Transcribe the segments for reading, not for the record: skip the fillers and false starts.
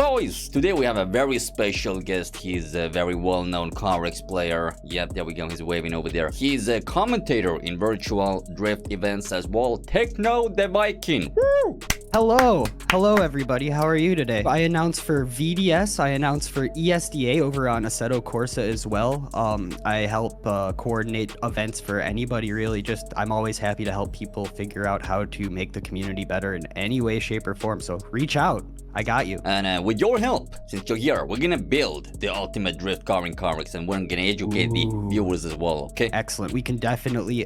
Guys, today we have a very special guest. He's a very well-known CarX player. Yep, there we go. He's waving over there. He's a commentator in virtual drift events as well. Techno the Viking. Woo! Hello everybody. How are you today? I announce for VDS, I announce for ESDA over on Assetto Corsa as well. I help coordinate events for anybody really. I'm always happy to help people figure out how to make the community better in any way, shape, or form. So reach out. I got you. And with your help, since you're here, we're gonna build the ultimate drift car in CarX, and we're gonna educate the viewers as well, okay? Excellent. We can definitely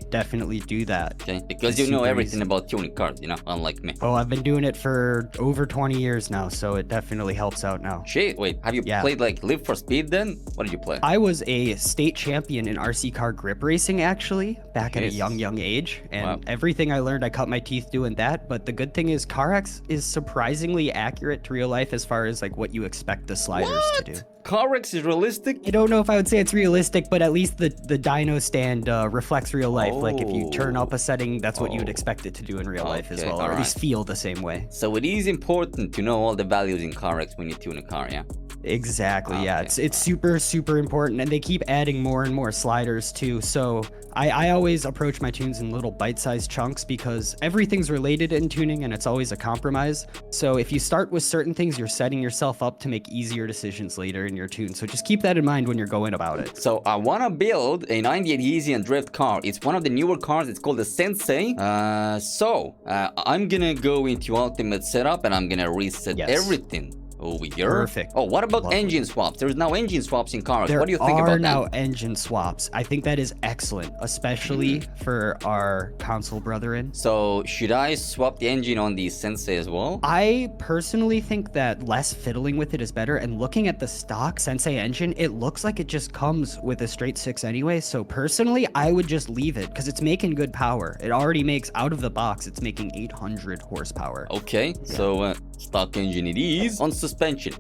do that. Okay, because you know everything about tuning cars, you know, unlike me. Oh, I've been doing it for over 20 years now, so it definitely helps out now. Shit, wait, have you played like Live for Speed then? What did you play? I was a state champion in RC car grip racing actually, back at a young age, and everything I learned, I cut my teeth doing that. But the good thing is CarX is surprisingly accurate to real life as far as like what you expect the sliders to do. CarX is realistic? I don't know if I would say it's realistic, but at least the dyno stand reflects real life. Like if you turn up a setting, that's what you would expect it to do in real life as well, or at least feel the same way. So it is important to know all the values in CarX when you tune a car, yeah? Exactly, yeah. It's super important, and they keep adding more and more sliders too. So I always approach my tunes in little bite-sized chunks because everything's related in tuning and it's always a compromise. So if you start with certain things, you're setting yourself up to make easier decisions later in your tune. So just keep that in mind when you're going about it. So I want to build a 98 Easy and Drift car. It's one of the newer cars. It's called the Sensei. I'm gonna go into ultimate setup and I'm gonna reset everything over here. Perfect. Oh, what about engine swaps? There's now engine swaps in cars. What do you think about that? There are now engine swaps. I think that is excellent, especially for our console brethren. So should I swap the engine on the Sensei as well? I personally think that less fiddling with it is better. And looking at the stock Sensei engine, it looks like it just comes with a straight 6 anyway. So personally, I would just leave it because it's making good power. It already makes, out of the box, it's making 800 horsepower. Okay, so stock engine it is. On suspension.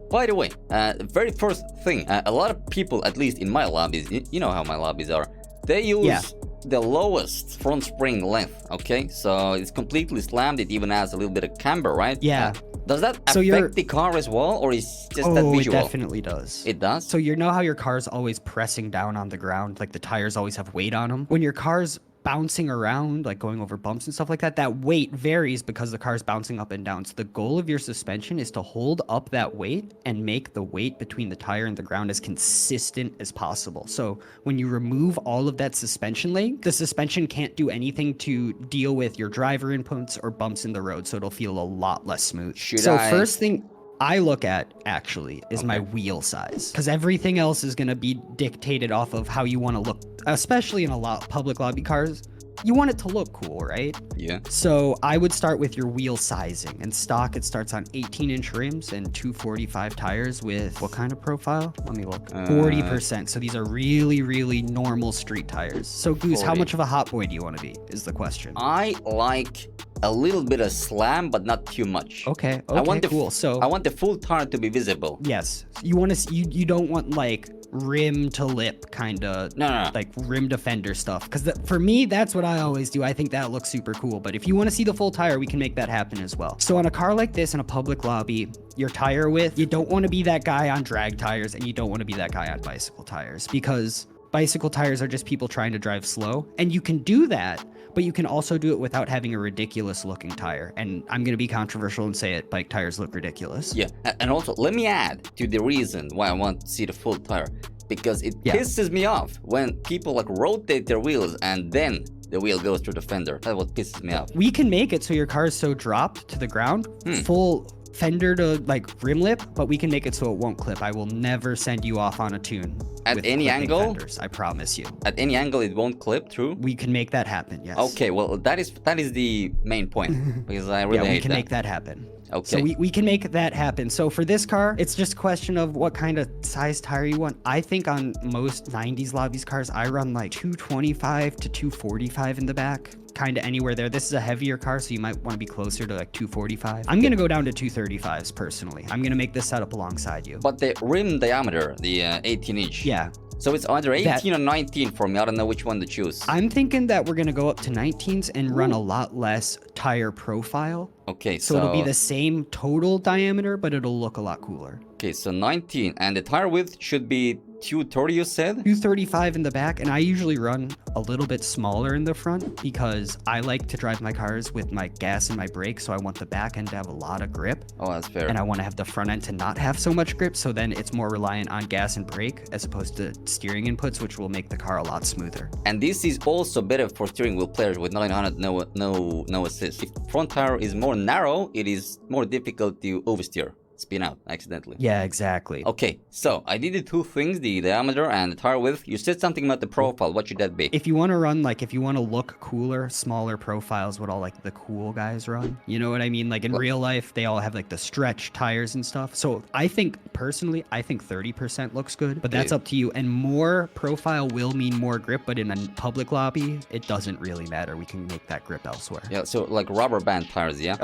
By the way, very first thing, a lot of people, at least in my lobbies, you know how my lobbies are, they use the lowest front spring length, okay? So it's completely slammed. It even has a little bit of camber, right? Yeah. Does that affect the car as well, or is just that visual? It definitely does. It does? So you know how your car's always pressing down on the ground, like the tires always have weight on them? When your car's bouncing around, like going over bumps and stuff like that, that weight varies because the car's bouncing up and down. So the goal of your suspension is to hold up that weight and make the weight between the tire and the ground as consistent as possible. So when you remove all of that suspension leg, the suspension can't do anything to deal with your driver inputs or bumps in the road, so it'll feel a lot less smooth. First thing I look at actually is my wheel size, because everything else is going to be dictated off of how you want to look, especially in a lot public lobby cars. You want it to look cool, right? Yeah. So I would start with your wheel sizing. In stock, it starts on 18-inch rims and 245 tires with what kind of profile? Let me look. 40%. So these are really normal street tires. So Goose, how much of a hot boy do you want to be is the question. I like a little bit of slam, but not too much. Okay, cool. So I want the full tire to be visible. Yes. You want to, you don't want like rim to lip kind of like rim defender stuff, because for me that's what I always do. I think that looks super cool, but if you want to see the full tire, we can make that happen as well. So on a car like this in a public lobby, your tire width, you don't want to be that guy on drag tires and you don't want to be that guy on bicycle tires, because bicycle tires are just people trying to drive slow, and you can do that, but you can also do it without having a ridiculous looking tire. And I'm going to be controversial and say it, bike tires look ridiculous. Yeah, and also let me add to the reason why I want to see the full tire, because it pisses me off when people like rotate their wheels and then the wheel goes through the fender. That's what pisses me off. We can make it so your car is so dropped to the ground, full fender to like rim lip, but we can make it so it won't clip. I will never send you off on a tune at any angle. Fenders, I promise you. At any angle, it won't clip through. We can make that happen. Yes. Okay. Well, that is the main point, because I really hate that. We can make that happen. Okay. So we can make that happen. So for this car, it's just a question of what kind of size tire you want. I think on most 90s lobbies cars, I run like 225 to 245 in the back. Kind of anywhere there. This is a heavier car, so you might want to be closer to like 245. I'm going to go down to 235s personally. I'm going to make this setup alongside you. But the rim diameter, the 18-inch. Yeah. So it's either 18 or 19 for me. I don't know which one to choose. I'm thinking that we're going to go up to 19s and run a lot less tire profile. Okay, So it'll be the same total diameter, but it'll look a lot cooler. Okay, so 19, and the tire width should be 230, you said? 235 in the back, and I usually run a little bit smaller in the front because I like to drive my cars with my gas and my brakes, so I want the back end to have a lot of grip. Oh, that's fair. And I want to have the front end to not have so much grip, so then it's more reliant on gas and brake as opposed to steering inputs, which will make the car a lot smoother. And this is also better for steering wheel players with 900 no assist. If front tire is more narrow, it is more difficult to oversteer. Spin out accidentally. Yeah, exactly. Okay, so I did the two things, the diameter and the tire width. You said something about the profile. What should that be? If you want to run, like, if you want to look cooler, smaller profiles, what all, like, the cool guys run. You know what I mean? Like, in real life, they all have, like, the stretch tires and stuff. So I think, personally, I think 30% looks good, but that's up to you. And more profile will mean more grip, but in a public lobby, it doesn't really matter. We can make that grip elsewhere. Yeah, so like rubber band tires, yeah?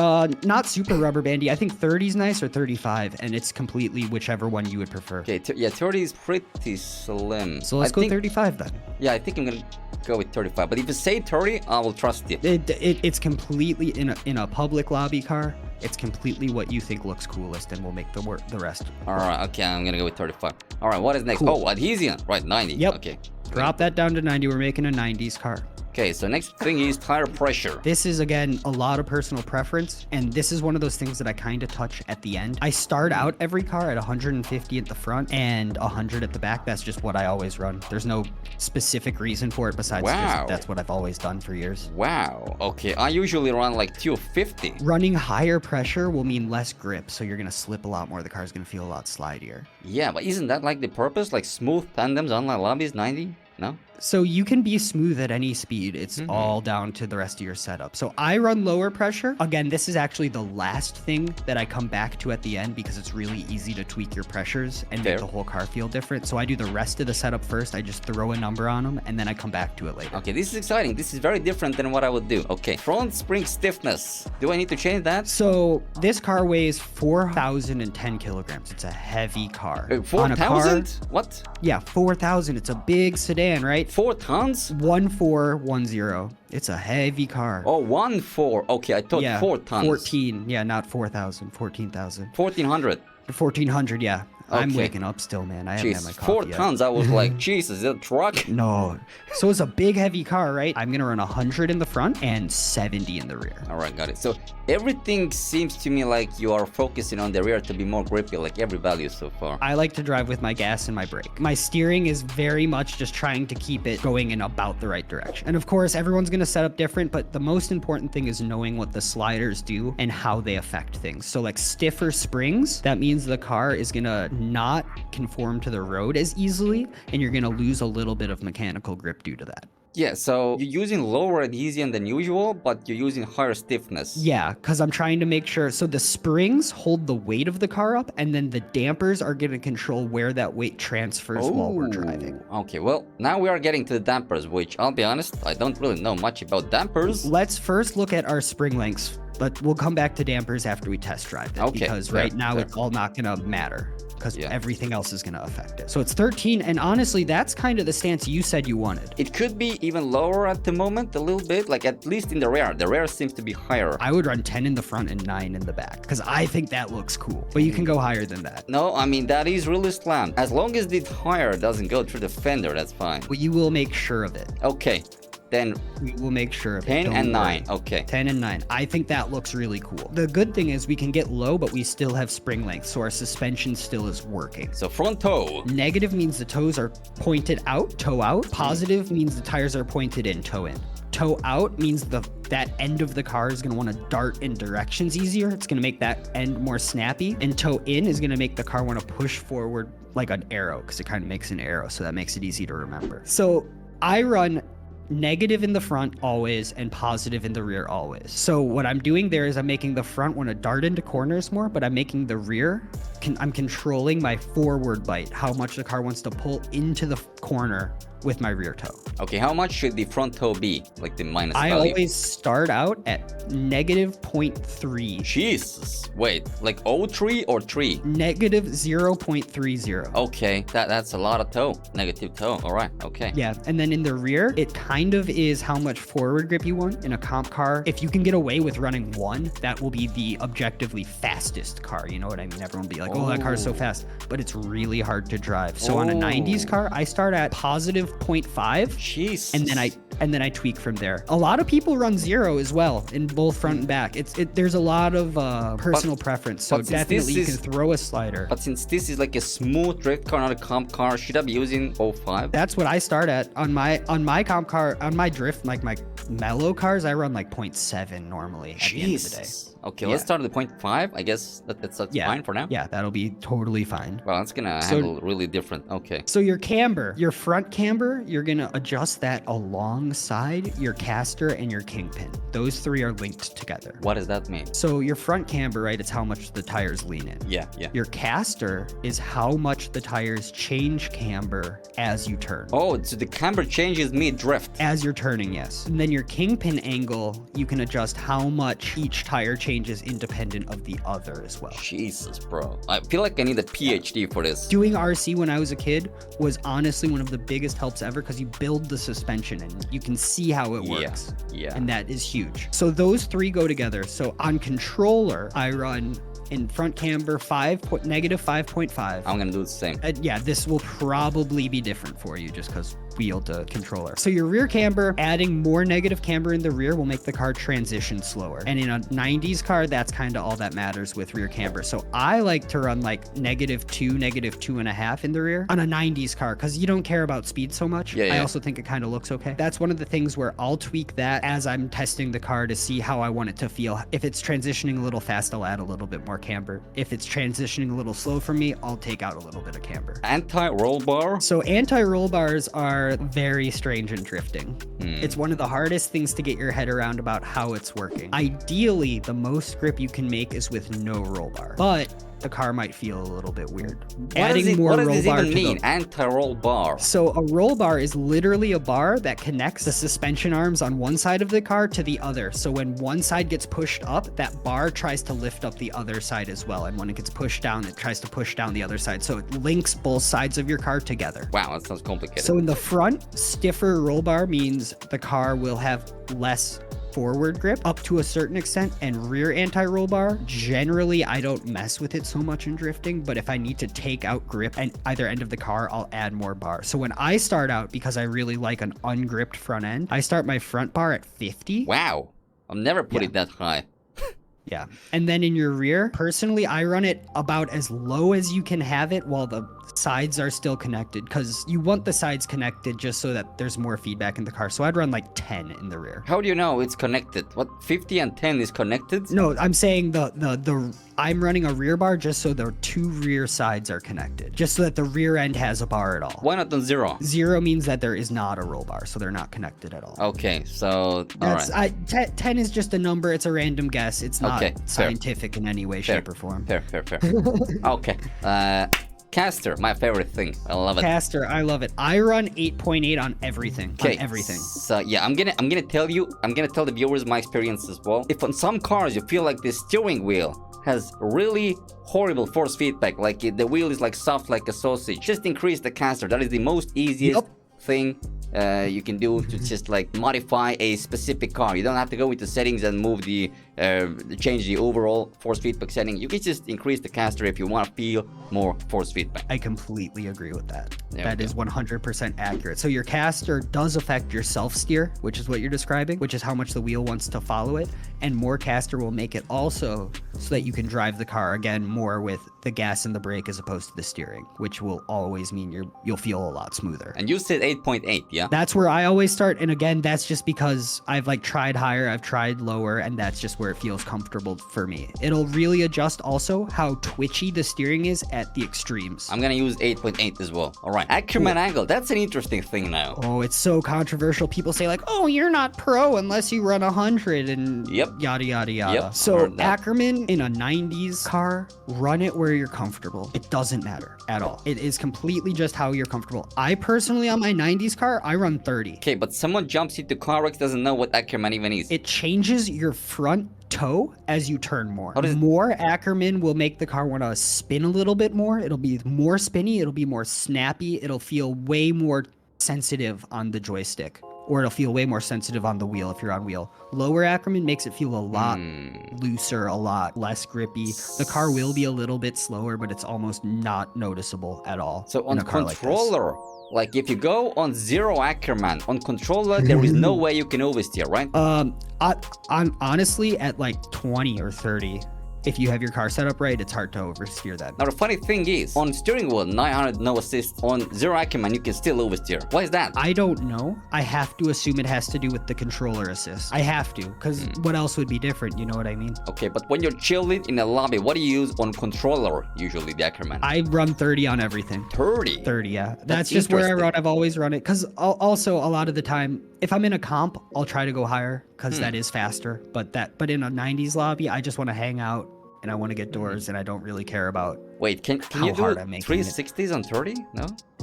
Not super rubber bandy. I think 30 is nice, or 35. And it's completely whichever one you would prefer. Okay, yeah, 30 is pretty slim. So let's go 35 then. Yeah, I think I'm gonna go with 35. But if you say 30, I will trust you. It's completely in a public lobby car. It's completely what you think looks coolest, and we'll make the rest. All right, okay, I'm gonna go with 35. All right, what is next? Cool. Oh, adhesion. Right, 90. Yep. Okay. Drop that down to 90. We're making a 90s car. Okay, so next thing is tire pressure. This is, again, a lot of personal preference, and this is one of those things that I kind of touch at the end. I start out every car at 150 at the front and 100 at the back. That's just what I always run. There's no specific reason for it besides just that's what I've always done for years. Wow. Okay, I usually run like 250. Running higher pressure will mean less grip, so you're going to slip a lot more. The car's going to feel a lot slidier. Yeah, but isn't that like the purpose? Like smooth tandems, online lobbies, 90? No? So you can be smooth at any speed. It's all down to the rest of your setup. So I run lower pressure. Again, this is actually the last thing that I come back to at the end because it's really easy to tweak your pressures and make the whole car feel different. So I do the rest of the setup first. I just throw a number on them and then I come back to it later. Okay, this is exciting. This is very different than what I would do. Okay, front spring stiffness. Do I need to change that? So this car weighs 4,010 kilograms. It's a heavy car. 4,000? What? Yeah, 4,000. It's a big sedan, right? 4 tons? 1410. It's a heavy car. Oh, 1.4. Okay, I thought 4 tons. 14. Yeah, not 4,000. 14,000. 1,400. 1,400. Yeah. Okay. I'm waking up still, man. I haven't had my coffee 4 yet. tons. I was like, Jesus, is that a truck? No. So it's a big, heavy car, right? I'm going to run 100 in the front and 70 in the rear. All right, got it. So everything seems to me like you are focusing on the rear to be more grippy, like every value so far. I like to drive with my gas and my brake. My steering is very much just trying to keep it going in about the right direction. And of course, everyone's going to set up different, but the most important thing is knowing what the sliders do and how they affect things. So like stiffer springs, that means the car is going to not conform to the road as easily, and you're going to lose a little bit of mechanical grip due to that. Yeah, so you're using lower adhesion than usual, but you're using higher stiffness. Yeah, because I'm trying to make sure. So the springs hold the weight of the car up, and then the dampers are going to control where that weight transfers while we're driving. Okay, well, now we are getting to the dampers, which I'll be honest, I don't really know much about dampers. Let's first look at our spring lengths, but we'll come back to dampers after we test drive it, because right now it's all not going to matter, because everything else is going to affect it. So it's 13, and honestly, that's kind of the stance you said you wanted. It could be even lower at the moment, a little bit, like at least in the rear. The rear seems to be higher. I would run 10 in the front and 9 in the back, because I think that looks cool, but you can go higher than that. No, I mean, that is really slammed. As long as the tire doesn't go through the fender, that's fine. But you will make sure of it. Okay. Then we will make sure of 10 it. and 9. Okay. 10 and 9. I think that looks really cool. The good thing is we can get low, but we still have spring length, so our suspension still is working. So front toe. Negative means the toes are pointed out, toe out. Positive means the tires are pointed in, toe in. Toe out means that end of the car is going to want to dart in directions easier. It's going to make that end more snappy. And toe in is going to make the car want to push forward like an arrow, because it kind of makes an arrow, so that makes it easy to remember. So I run negative in the front always and positive in the rear always. So what I'm doing there is I'm making the front want to dart into corners more, but I'm making the rear I'm controlling my forward bite, how much the car wants to pull into the corner with my rear toe. Okay, how much should the front toe be? Like the minus I value? always start out at negative 0.3. Jesus. Wait, like 0.3 or 3? Negative 0.30. Okay, that's a lot of toe. Negative toe. All right, okay. Yeah, and then in the rear, it kind of is how much forward grip you want in a comp car. If you can get away with running 1, that will be the objectively fastest car. You know what I mean? Everyone will be like, oh, that car's so fast. But it's really hard to drive. So on a 90s car, I start at positive 0.5. Jeez. And then I tweak from there. A lot of people run 0 as well in both front and back. There's a lot of personal preference. So definitely you can throw a slider. But since this is like a smooth drift car, not a comp car, should I be using 0.5? That's what I start at on my comp car, on my drift, like my mellow cars, I run like 0.7 normally at the end of the day. Okay, let's start at the 0.5. I guess that's fine for now. Yeah, that'll be totally fine. Well, it's gonna handle really different. Okay. So your camber, your front camber, you're gonna adjust that alongside your caster and your kingpin. Those 3 are linked together. What does that mean? So your front camber, right, it's how much the tires lean in. Yeah. Your caster is how much the tires change camber as you turn. Oh, so the camber changes mid-drift. As you're turning, yes. And then your kingpin angle, you can adjust how much each tire changes independent of the other as well. Jesus, bro. I feel like I need a PhD for this. Doing RC when I was a kid was honestly one of the biggest helps ever because you build the suspension and you can see how it works. Yeah. And that is huge. So those 3 go together. So on controller, I run in front camber negative 5.5. I'm gonna do the same. Yeah, this will probably be different for you just because wheel to controller. So your rear camber, adding more negative camber in the rear will make the car transition slower. And in a 90s car, that's kind of all that matters with rear camber. So I like to run like -2, -2.5 in the rear on a 90s car because you don't care about speed so much. I also think it kind of looks okay. That's one of the things where I'll tweak that as I'm testing the car to see how I want it to feel. If it's transitioning a little fast, I'll add a little bit more camber. If it's transitioning a little slow for me, I'll take out a little bit of camber. Anti-roll bar? So anti-roll bars are very strange in drifting. It's one of the hardest things to get your head around about how it's working. Ideally, the most grip you can make is with no roll bar, but the car might feel a little bit weird. What does this even mean? Anti-roll bar. So a roll bar is literally a bar that connects the suspension arms on one side of the car to the other. So when one side gets pushed up, that bar tries to lift up the other side as well. And when it gets pushed down, it tries to push down the other side. So it links both sides of your car together. Wow, that sounds complicated. So in the front, stiffer roll bar means the car will have less forward grip up to a certain extent, and rear anti-roll bar, generally I don't mess with it so much in drifting, but if I need to take out grip at either end of the car, I'll add more bar. So when I start out, because I really like an ungripped front end, I start my front bar at 50. Wow, I've never put it that high. Yeah. And then in your rear, personally, I run it about as low as you can have it while the sides are still connected, because you want the sides connected just so that there's more feedback in the car. So I'd run like 10 in the rear. How do you know it's connected? What, 50 and 10 is connected? No, I'm saying I'm running a rear bar just so the 2 rear sides are connected, just so that the rear end has a bar at all. Why not on 0? 0 means that there is not a roll bar, so they're not connected at all. Okay, so all right. 10 is just a number. It's a random guess. It's not scientific in any way, shape, or form. Fair. Okay. Caster, my favorite thing. I love it. Caster, I love it. I run 8.8 on everything. Okay. On everything. So yeah, I'm gonna tell the viewers my experience as well. If on some cars you feel like the steering wheel has really horrible force feedback, like the wheel is like soft like a sausage, just increase the caster. That is the most easiest thing you can do to just like modify a specific car. You don't have to go into settings and move change the overall force feedback setting. You can just increase the caster if you want to feel more force feedback. I completely agree with that. That is 100% accurate. So your caster does affect your self steer, which is what you're describing, which is how much the wheel wants to follow it. And more caster will make it also so that you can drive the car again more with the gas and the brake as opposed to the steering, which will always mean you'll feel a lot smoother. And you said 8.8, yeah? That's where I always start. And again, that's just because I've like tried higher, I've tried lower, and that's just where it feels comfortable for me. It'll really adjust also how twitchy the steering is at the extremes. I'm gonna use 8.8 as well. All right. Ackerman angle. That's an interesting thing now. Oh, it's so controversial. People say like, oh, you're not pro unless you run 100 and yada, yada, yada. Yep, so Ackerman in a 90s car, run it where you're comfortable. It doesn't matter at all. It is completely just how you're comfortable. I personally, on my 90s car, I run 30. Okay, but someone jumps into CarX doesn't know what Ackerman even is. It changes your front toe as you turn more. More Ackerman will make the car want to spin a little bit more. It'll be more spinny. It'll be more snappy. It'll feel way more sensitive on the joystick, or it'll feel way more sensitive on the wheel if you're on wheel. Lower Ackerman makes it feel a lot looser, a lot less grippy. The car will be a little bit slower, but it's almost not noticeable at all. So on controller, like if you go on 0 Ackerman on controller, there is no way you can oversteer, right? Honestly, at like 20 or 30, if you have your car set up right, it's hard to oversteer that. Now the funny thing is, on steering wheel 900 no assist, on 0 Ackerman you can still oversteer. Why is that? I don't know. I have to assume it has to do with the controller assist. I have to, because what else would be different? You know what I mean? Okay, but when you're chilling in a lobby, what do you use on controller usually, the Ackerman? I run 30 on everything. 30? 30, yeah. That's just where I run. I've always run it, because also a lot of the time, if I'm in a comp, I'll try to go higher, because that is faster. But in a 90s lobby, I just want to hang out and I want to get doors, and I don't really care about. Wait, can you do 360s on 30?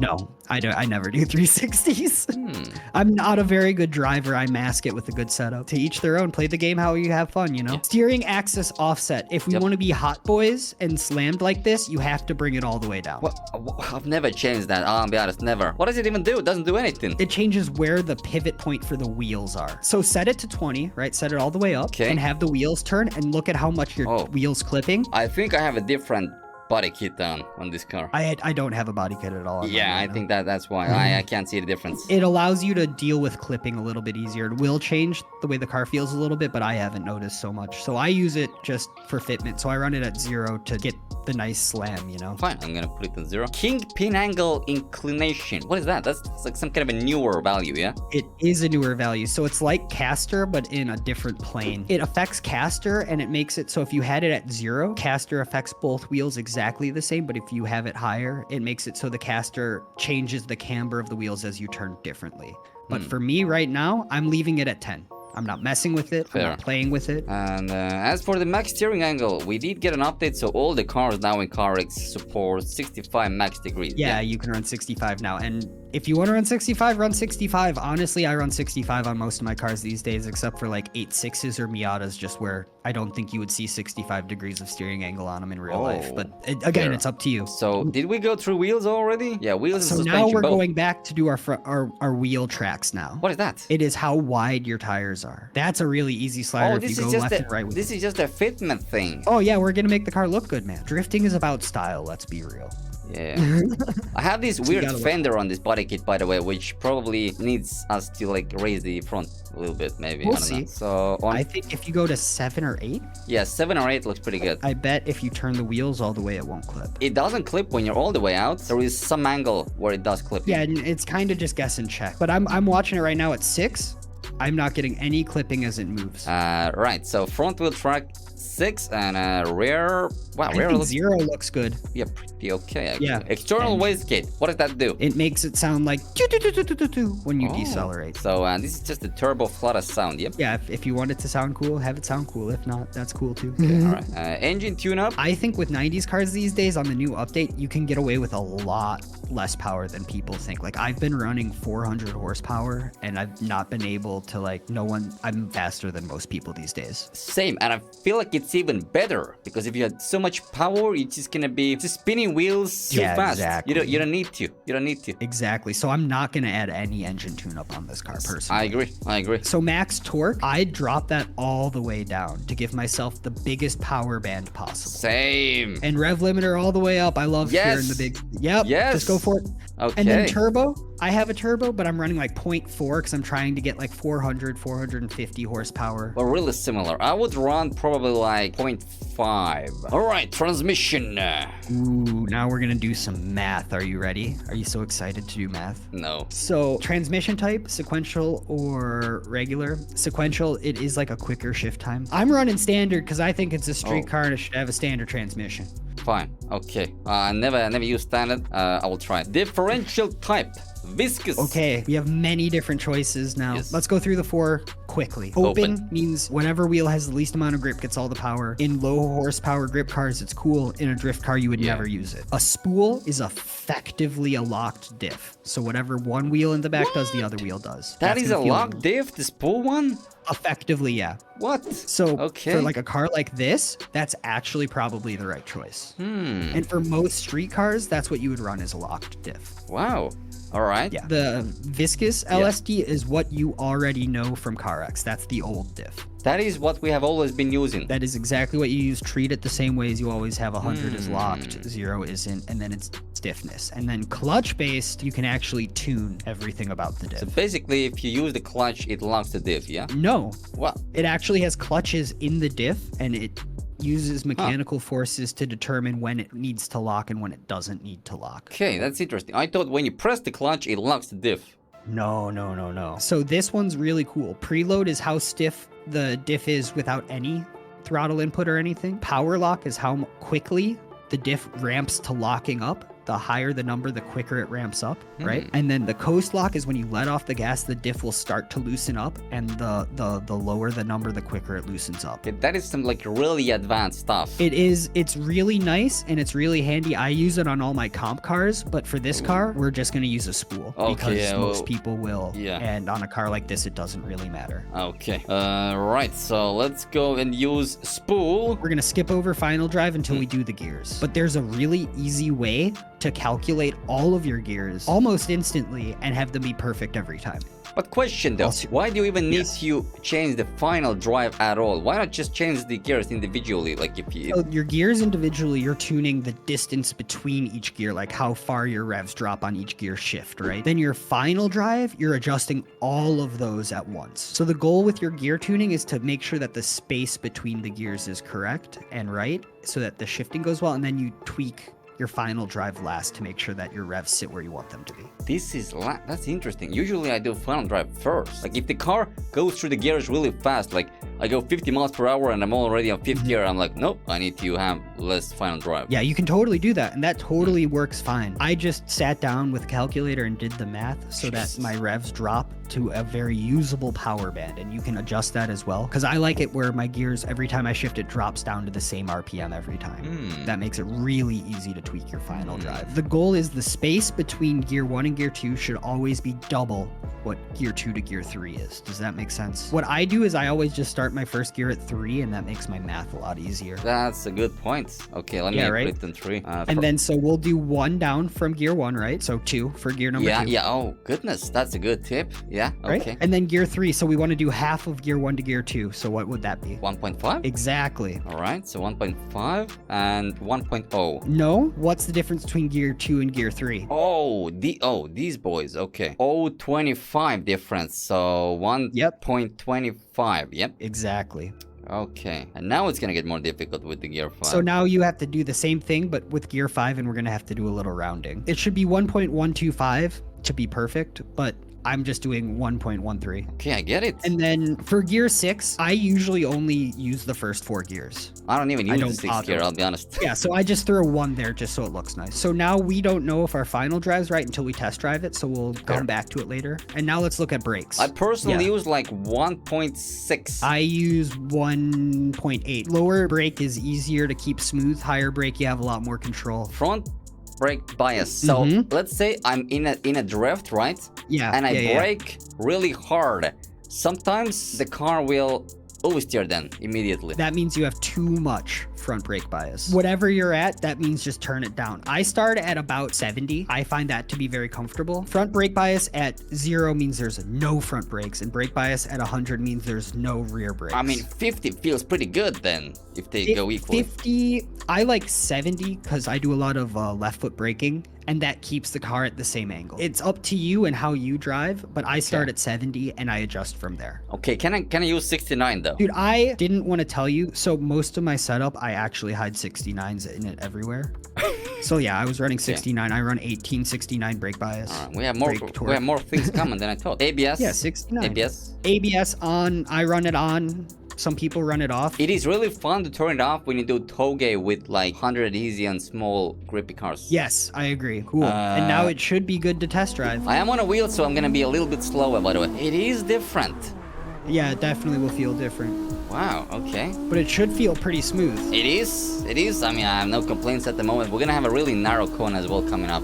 No, I never do 360s. I'm not a very good driver. I mask it with a good setup. To each their own. Play the game how you have fun, you know? Steering axis offset. If we want to be hot boys and slammed like this, you have to bring it all the way down. Well, I've never changed that. I'll be honest, never. What does it even do? It doesn't do anything. It changes where the pivot point for the wheels are. So set it to 20, right? Set it all the way up and have the wheels turn and look at how much your wheels clipping. I think I have a different body kit down on this car. I don't have a body kit at all. Yeah, I think that's why I can't see the difference. It allows you to deal with clipping a little bit easier. It will change the way the car feels a little bit, but I haven't noticed so much. So I use it just for fitment. So I run it at 0 to get the nice slam, you know? Fine, I'm gonna put it at 0. Kingpin angle inclination. What is that? That's like some kind of a newer value, yeah? It is a newer value. So it's like caster, but in a different plane. It affects caster, and it makes it so if you had it at 0, caster affects both wheels exactly the same, but if you have it higher, it makes it so the caster changes the camber of the wheels as you turn differently. But for me right now, I'm leaving it at 10. I'm not messing with it. I'm not playing with it. And as for the max steering angle, we did get an update, so all the cars now in CarX support 65 max degrees. Yeah, you can run 65 now. And if you want to run 65, run 65. Honestly, I run 65 on most of my cars these days, except for like 86s or Miatas, just where I don't think you would see 65 degrees of steering angle on them in real life. But again, it's up to you. So did we go through wheels already? Yeah, wheels and suspension. So now we're going back to do our wheel tracks now. What is that? It is how wide your tires are. That's a really easy slider if you go left and right with it. This is just a fitment thing. Oh yeah, we're gonna make the car look good, man. Drifting is about style, let's be real. Yeah. I have this weird fender on this body kit, by the way, which probably needs us to like raise the front a little bit, maybe. We'll I don't see. know. So I think if you go to 7 or 8. Yeah, 7 or 8 looks pretty good. I bet if you turn the wheels all the way, it won't clip. It doesn't clip when you're all the way out. There is some angle where it does clip. Yeah, and it's kind of just guess and check. But I'm watching it right now at 6. I'm not getting any clipping as it moves. Right, so front wheel track 6 and rear. Wow, rear looks 0 looks good. Yeah, pretty okay. Actually. Yeah. External wastegate. What does that do? It makes it sound like when you decelerate. So this is just a turbo flutter sound. Yep. Yeah, if you want it to sound cool, have it sound cool. If not, that's cool too. Okay, all right. Engine tune-up. I think with 90s cars these days on the new update, you can get away with a lot less power than people think. Like I've been running 400 horsepower and I've not been able to I'm faster than most people these days. Same, and I feel like it's even better because if you had so much power, it's just gonna be just spinning wheels too fast. Exactly. You don't need to. You don't need to. Exactly. So I'm not gonna add any engine tune-up on this car personally. I agree. So max torque, I drop that all the way down to give myself the biggest power band possible. Same. And rev limiter all the way up. I love hearing the big. Yep. Yes. Just go for it. Okay. And then turbo, I have a turbo, but I'm running like 0.4 because I'm trying to get like 400, 450 horsepower. Well, really similar. I would run probably like 0.5. All right, transmission. Ooh, now we're gonna do some math. Are you ready? Are you so excited to do math? No. So transmission type, sequential or regular? Sequential, it is like a quicker shift time. I'm running standard because I think it's a street car and it should have a standard transmission. fine. Okay. I never used standard. I will try it. Differential type. Viscous. Okay, we have many different choices now. Yes. Let's go through the 4 quickly. Open means whatever wheel has the least amount of grip gets all the power. In low horsepower grip cars, it's cool. In a drift car, you would never use it. A spool is effectively a locked diff. So whatever one wheel in the back does, the other wheel does. That is a locked diff, the spool one? Effectively, yeah. What? So for like a car like this, that's actually probably the right choice. And for most street cars, that's what you would run as a locked diff. Wow. All right. Yeah. The viscous LSD is what you already know from CarX. That's the old diff. That is what we have always been using. That is exactly what you use. Treat it the same way as you always have. 100 is locked, 0 isn't, and then it's stiffness. And then clutch based, you can actually tune everything about the diff. So basically, if you use the clutch, it locks the diff, yeah? No. What? It actually has clutches in the diff, and it uses mechanical forces to determine when it needs to lock and when it doesn't need to lock. Okay, that's interesting. I thought when you press the clutch, it locks the diff. No. So this one's really cool. Preload is how stiff the diff is without any throttle input or anything. Power lock is how quickly the diff ramps to locking up. The higher the number, the quicker it ramps up, right? And then the coast lock is when you let off the gas, the diff will start to loosen up, and the lower the number, the quicker it loosens up. Okay, that is some like really advanced stuff. It's really nice and it's really handy. I use it on all my comp cars, but for this car, we're just gonna use a spool because most people will. Yeah. And on a car like this, it doesn't really matter. Okay. Right. So let's go and use spool. We're gonna skip over final drive until we do the gears. But there's a really easy way to calculate all of your gears almost instantly and have them be perfect every time. But question though, why do you even need to change the final drive at all? Why not just change the gears individually? Like if you... So your gears individually, you're tuning the distance between each gear, like how far your revs drop on each gear shift, right? Then your final drive, you're adjusting all of those at once. So the goal with your gear tuning is to make sure that the space between the gears is correct and right so that the shifting goes well, and then you tweak your final drive last to make sure that your revs sit where you want them to be. That's interesting. Usually I do final drive first. Like if the car goes through the gears really fast, like I go 50 miles per hour and I'm already on 5th gear, I'm like, nope, I need to have less final drive. Yeah, you can totally do that, and that totally works fine. I just sat down with a calculator and did the math so that my revs drop to a very usable power band, and you can adjust that as well. Because I like it where my gears, every time I shift, it drops down to the same RPM every time. That makes it really easy to tweak your final drive. The goal is the space between gear 1 and gear 2 should always be double what gear 2 to gear 3 is. Does that make sense? What I do is I always just start my first gear at 3, and that makes my math a lot easier. That's a good point. Okay, let me put it in 3. And then so we'll do 1 down from gear 1, right? So 2 for gear number 2. Yeah. Oh, goodness. That's a good tip. Yeah, right? Okay. And then gear 3, so we want to do half of gear 1 to gear 2. So what would that be? 1.5? Exactly. All right, so 1.5 and 1.0. No, what's the difference between gear 2 and gear 3? Oh, these boys. Okay. 0.25 difference. So 1.25. Yep. Exactly. Okay. And now it's going to get more difficult with the gear 5. So now you have to do the same thing, but with gear 5, and we're going to have to do a little rounding. It should be 1.125 to be perfect, but I'm just doing 1.13. Okay, I get it. And then for gear 6, I usually only use the first 4 gears. I don't even use the 6th gear, I'll be honest. Yeah, so I just throw 1 there just so it looks nice. So now we don't know if our final drive's right until we test drive it, so we'll come back to it later. And now let's look at brakes. I personally use like 1.6. I use 1.8. Lower brake is easier to keep smooth. Higher brake, you have a lot more control. Front brake bias. So let's say I'm in a drift, right? Yeah. And I brake really hard. Sometimes the car will oversteer then immediately. That means you have too much front brake bias. Whatever you're at, that means just turn it down. I start at about 70. I find that to be very comfortable. Front brake bias at 0 means there's no front brakes, and brake bias at 100 means there's no rear brakes. I mean, 50 feels pretty good then, if they go equally. 50, I like 70 because I do a lot of left foot braking, and that keeps the car at the same angle. It's up to you and how you drive, but I start at 70 and I adjust from there. Okay, can I use 69 though? Dude, I didn't want to tell you, so most of my setup, I actually hide 69s in it everywhere. So yeah, I was running 69. I run 1869 brake bias. We have more things coming than I thought. ABS? Yeah, 69. ABS? ABS on, I run it on Some people run it off. It is really fun to turn it off when you do toge with like 100 easy and small grippy cars. Yes, I agree. Cool. And now it should be good to test drive. I am on a wheel, so I'm gonna be a little bit slower, by the way. It is different. Yeah, it definitely will feel different. Wow, okay. But it should feel pretty smooth. It is. I mean, I have no complaints at the moment. We're gonna have a really narrow cone as well coming up.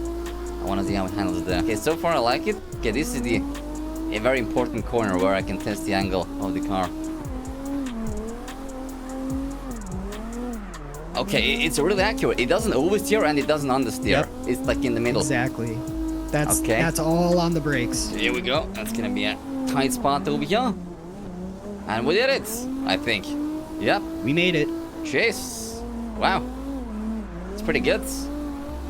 I wanna see how it handles there. Okay, so far I like it. Okay, this is a very important corner where I can test the angle of the car. Okay, it's really accurate. It doesn't oversteer and it doesn't understeer. Yep. It's like in the middle. Exactly. That's all on the brakes. Here we go. That's gonna be a tight spot over here. And we did it, I think. Yep. We made it. Jeez. Wow. It's pretty good.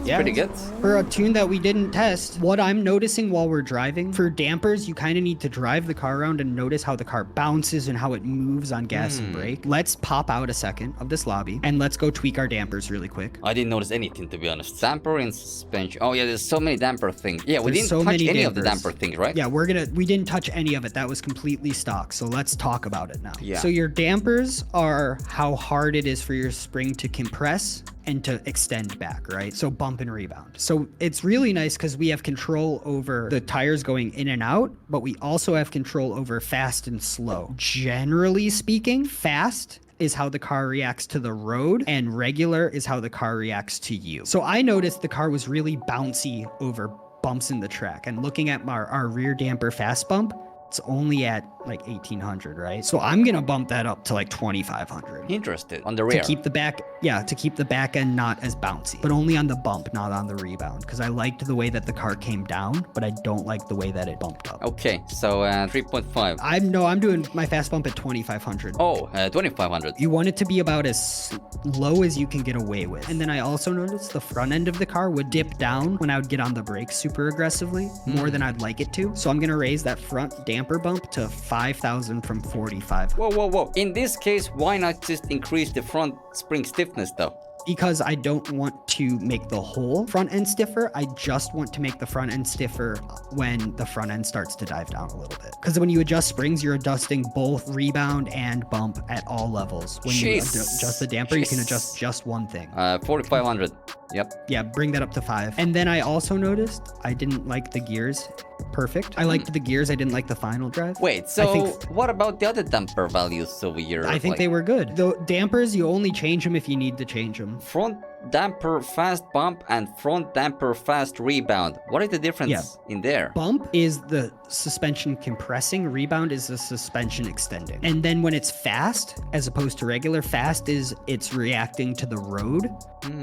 Yeah, Pretty good. For a tune that we didn't test, what I'm noticing while we're driving, for dampers, you kind of need to drive the car around and notice how the car bounces and how it moves on gas and brake. Let's pop out a second of this lobby and let's go tweak our dampers really quick. I didn't notice anything, to be honest. Damper and suspension. Oh yeah, there's so many damper things. Yeah, we There's didn't so touch many any of the dampers. damper things, right? Yeah, we didn't touch any of it. That was completely stock. So let's talk about it now. Yeah. So your dampers are how hard it is for your spring to compress and to extend back, right? So bump and rebound. So it's really nice because we have control over the tires going in and out, but we also have control over fast and slow. Generally speaking, fast is how the car reacts to the road and regular is how the car reacts to you. So I noticed the car was really bouncy over bumps in the track, and looking at our rear damper fast bump, it's only at like 1800, right? So I'm gonna bump that up to like 2500. Interested. On the rear. To keep the back end not as bouncy, but only on the bump, not on the rebound. Because I liked the way that the car came down, but I don't like the way that it bumped up. Okay, so 3.5. I'm doing my fast bump at 2500. Oh, 2500. You want it to be about as low as you can get away with. And then I also noticed the front end of the car would dip down when I would get on the brakes super aggressively, more than I'd like it to. So I'm gonna raise that front damper bump to 5,000 from 45. Whoa. In this case, why not just increase the front spring stiffness though? Because I don't want to make the whole front end stiffer. I just want to make the front end stiffer when the front end starts to dive down a little bit. Because when you adjust springs, you're adjusting both rebound and bump at all levels. When you adjust the damper, you can adjust just one thing. 4500. Yep. Yeah, bring that up to 5. And then I also noticed I didn't like the gears. Perfect. I liked the gears. I didn't like the final drive. Wait, so what about the other damper values over here? I think they were good. The dampers, you only change them if you need to change them. Front damper fast bump and front damper fast rebound. What is the difference in there? Bump is the suspension compressing, rebound is the suspension extending. And then when it's fast, as opposed to regular, fast is it's reacting to the road,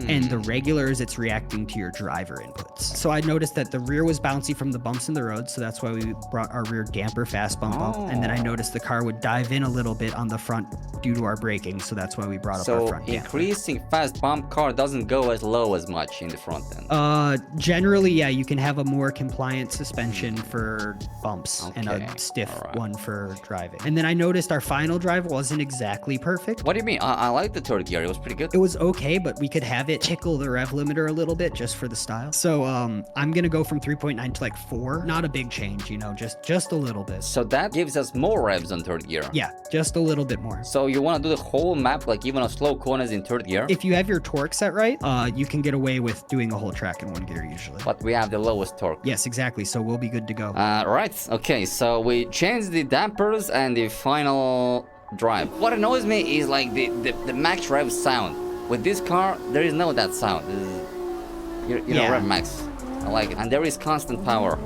and the regular is it's reacting to your driver inputs. So I noticed that the rear was bouncy from the bumps in the road, so that's why we brought our rear damper fast bump up. And then I noticed the car would dive in a little bit on the front due to our braking, so that's why we brought up our front damper. Increasing fast bump car doesn't go as low as much in the front end. Generally, yeah, you can have a more compliant suspension for bumps and a stiff one for driving. And then I noticed our final drive wasn't exactly perfect. What do you mean? I like the third gear. It was pretty good. It was okay, but we could have it tickle the rev limiter a little bit just for the style. So I'm gonna go from 3.9 to like 4. Not a big change, you know, just a little bit. So that gives us more revs on third gear. Yeah, just a little bit more. So you want to do the whole map, like even on slow corners in third gear? If you have your torque set right, you can get away with doing a whole track in one gear usually. But we have the lowest torque. Yes, exactly. So we'll be good to go. Right. Okay, so we changed the dampers and the final drive. What annoys me is like the max rev sound. With this car, there is no that sound. This is, you know, rev max. I like it. And there is constant power.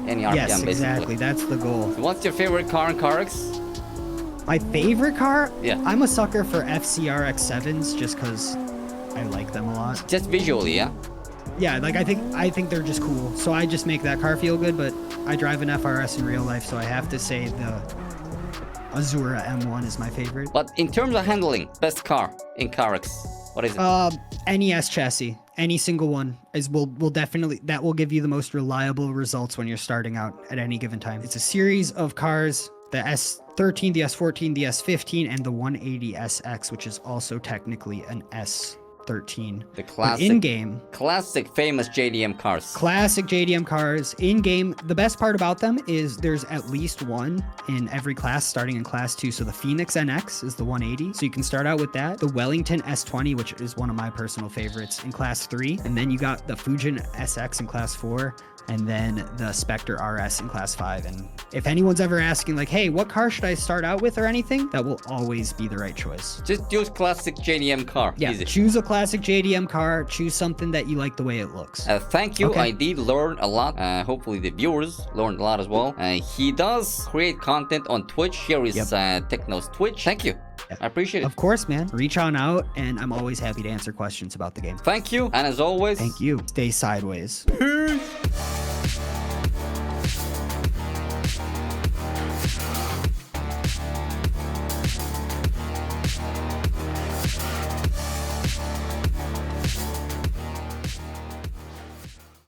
Any RPM, yes, basically. Exactly. That's the goal. What's your favorite car in CarX? My favorite car? Yeah. I'm a sucker for FCRX7s just because I like them a lot. Just visually, yeah? Yeah, like I think they're just cool. So I just make that car feel good, but I drive an FRS in real life, so I have to say the Azura M1 is my favorite. But in terms of handling, best car in CarX, what is it? NES chassis. Any single one will definitely, that will give you the most reliable results when you're starting out at any given time. It's a series of cars, the S13, the S14, the S15, and the 180SX, which is also technically an S 13. The classic, In-game, classic famous JDM cars. classic JDM cars. In-game, the best part about them is there's at least one in every class, starting in class 2. So the Phoenix NX is the 180. So you can start out with that. The Wellington S20, which is one of my personal favorites, in class 3. And then you got the Fujin SX in class 4. And then the Spectre RS in class 5. And if anyone's ever asking like, hey, what car should I start out with or anything, that will always be the right choice. Just use classic JDM car. Yeah, Easy. choose a classic JDM car. Choose something that you like the way it looks. Thank you. Okay. I did learn a lot. Hopefully the viewers learned a lot as well. He does create content on Twitch. Here is Techno's Twitch. Thank you. I appreciate it. Of course, man. Reach on out, and I'm always happy to answer questions about the game. Thank you. And as always, Thank you. Stay sideways. peace.